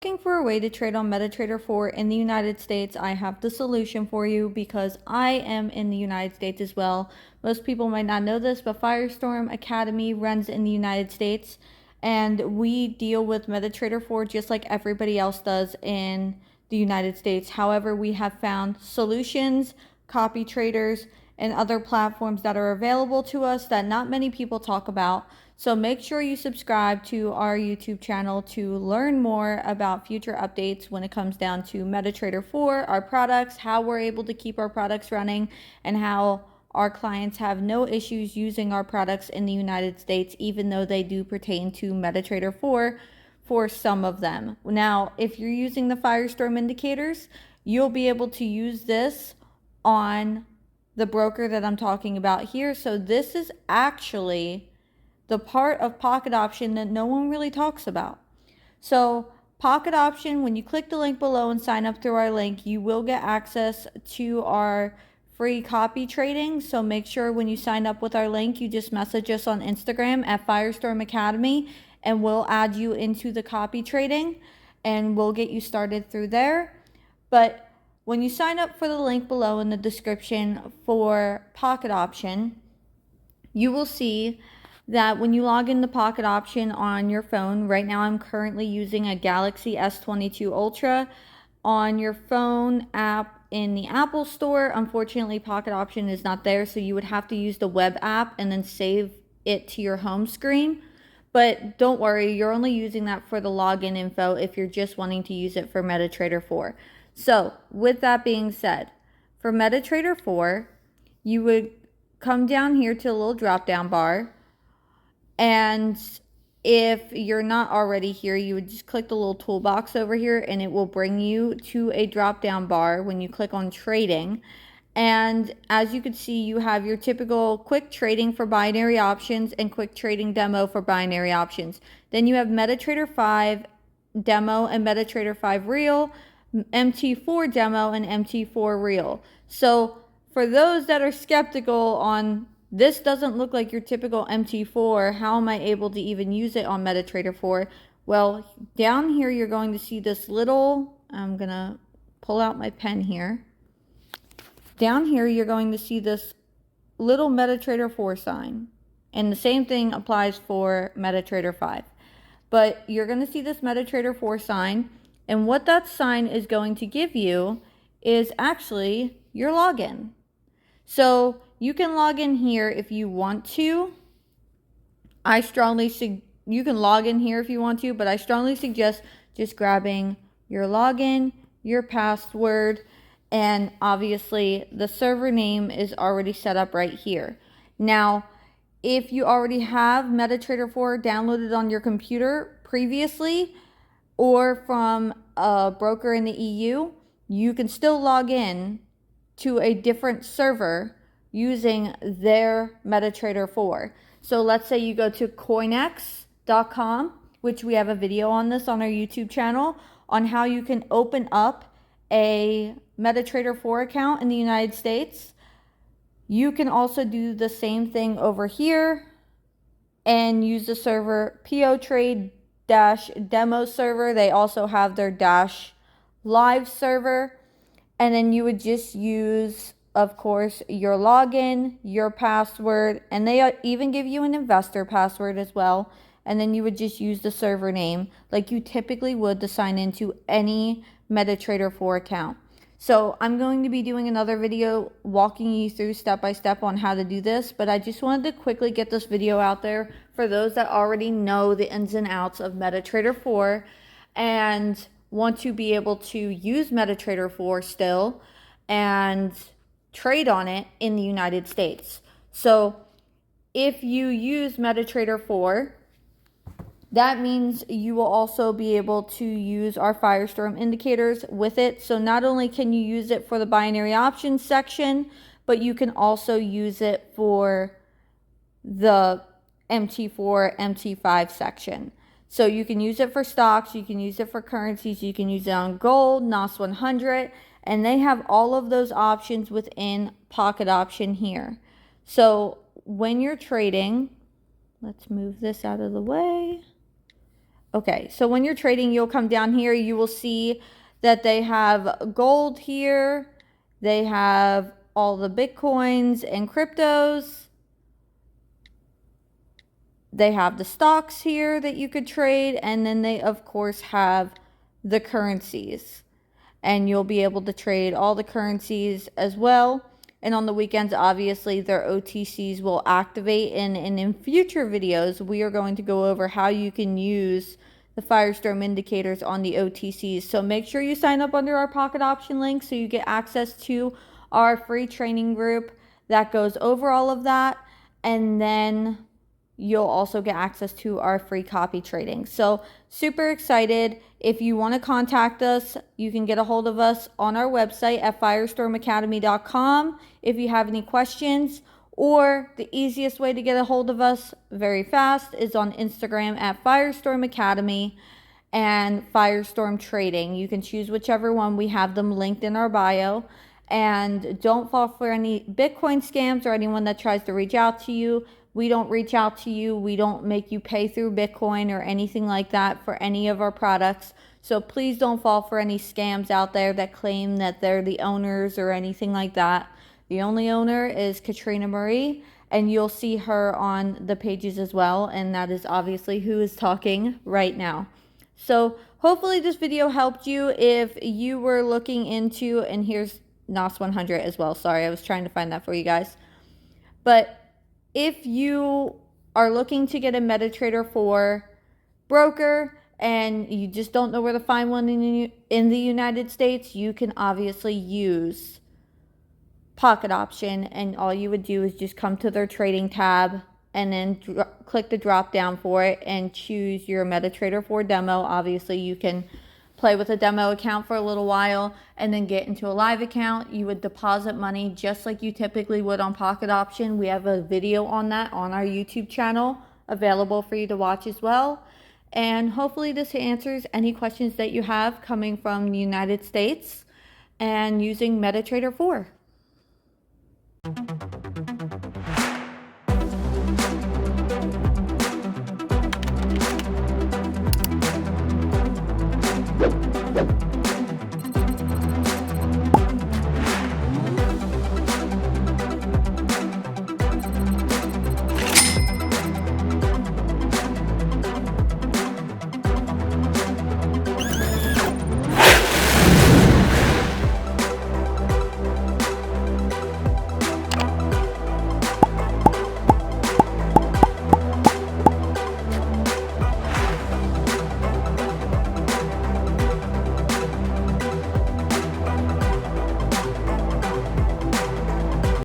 Looking for a way to trade on MetaTrader 4 in the United States, I have the solution for you because I am in the United States as well. Most people might not know this, but Firestorm Academy runs in the United States, and we deal with MetaTrader 4 just like everybody else does in the United States. However, we have found solutions, copy traders, and other platforms that are available to us that not many people talk about. So make sure you subscribe to our YouTube channel to learn more about future updates when it comes down to MetaTrader 4, our products, how we're able to keep our products running, and how our clients have no issues using our products in the United States, even though they do pertain to MetaTrader 4 for some of them. Now, if you're using the Firestorm indicators, you'll be able to use this on the broker that I'm talking about here. So this is actually the part of pocket option that no one really talks about. So pocket option, when you click the link below and sign up through our link, you will get access to our free copy trading. So make sure when you sign up with our link, you just message us on Instagram at Firestorm Academy, and we'll add you into the copy trading and we'll get you started through there. But when you sign up for the link below in the description for pocket option, you will see that when you log in the pocket option on your phone, right now I'm currently using a Galaxy S22 Ultra on your phone app in the Apple Store. Unfortunately, pocket option is not there, so you would have to use the web app and then save it to your home screen. But don't worry, you're only using that for the login info if you're just wanting to use it for MetaTrader 4. So with that being said, for MetaTrader 4, you would come down here to a little drop down bar, and if you're not already here, you would just click the little toolbox over here and it will bring you to a drop down bar when you click on trading. And as you can see, you have your typical quick trading for binary options and quick trading demo for binary options. Then you have MetaTrader 5 demo and MetaTrader 5 real, MT4 demo and MT4 real. So for those that are skeptical on this doesn't look like your typical MT4, how am I able to even use it on MetaTrader 4? Well, down here you're going to see this little, I'm going to pull out my pen here. Down here you're going to see this little MetaTrader 4 sign. And the same thing applies for MetaTrader 5. But you're going to see this MetaTrader 4 sign. And what that sign is going to give you is actually your login. So you can log in here if you want to. You can log in here if you want to, but I strongly suggest just grabbing your login, your password, and obviously the server name is already set up right here. Now, if you already have MetaTrader 4 downloaded on your computer previously or from a broker in the EU, you can still log in to a different server using their MetaTrader 4. So let's say you go to coinex.com, which we have a video on this on our YouTube channel, on how you can open up a MetaTrader 4 account in the United States. You can also do the same thing over here and use the server POTrade-demo server. They also have their -live server. And then you would just use, of course, your login, your password, and they even give you an investor password as well. And then you would just use the server name like you typically would to sign into any MetaTrader 4 account. So I'm going to be doing another video walking you through step by step on how to do this, but I just wanted to quickly get this video out there for those that already know the ins and outs of MetaTrader 4 and want to be able to use MetaTrader 4 still and trade on it in the United States. So if you use MetaTrader 4, that means you will also be able to use our Firestorm indicators with it. So not only can you use it for the binary options section, but you can also use it for the MT4, MT5 section. So you can use it for stocks, you can use it for currencies, you can use it on gold, NOS 100, and they have all of those options within pocket option here. So when you're trading, let's move this out of the way. Okay, so when you're trading, you'll come down here, you will see that they have gold here. They have all the Bitcoins and cryptos. They have the stocks here that you could trade. And then they, of course, have the currencies. And you'll be able to trade all the currencies as well. And on the weekends, obviously, their OTCs will activate. And in future videos, we are going to go over how you can use the Firestorm indicators on the OTCs. So make sure you sign up under our pocket option link so you get access to our free training group that goes over all of that. And then you'll also get access to our free copy trading. So super excited. If you want to contact us, you can get a hold of us on our website at firestormacademy.com if you have any questions, or the easiest way to get a hold of us very fast is on Instagram at Firestorm Academy and Firestorm Trading. You can choose whichever one. We have them linked in our bio. And don't fall for any Bitcoin scams or anyone that tries to reach out to you. We don't reach out to you. We don't make you pay through Bitcoin or anything like that for any of our products. So please don't fall for any scams out there that claim that they're the owners or anything like that. The only owner is Katrina Marie, and you'll see her on the pages as well. And that is obviously who is talking right now. So hopefully this video helped you if you were looking into, and here's NOS 100 as well. Sorry, I was trying to find that for you guys. But if you are looking to get a MetaTrader 4 broker and you just don't know where to find one in the United States, you can obviously use Pocket Option, and all you would do is just come to their trading tab and then click the drop down for it and choose your MetaTrader 4 demo. Obviously, you can play with a demo account for a little while and then get into a live account. You would deposit money just like you typically would on Pocket Option. We have a video on that on our YouTube channel available for you to watch as well. And hopefully this answers any questions that you have coming from the United States and using MetaTrader 4. Yep.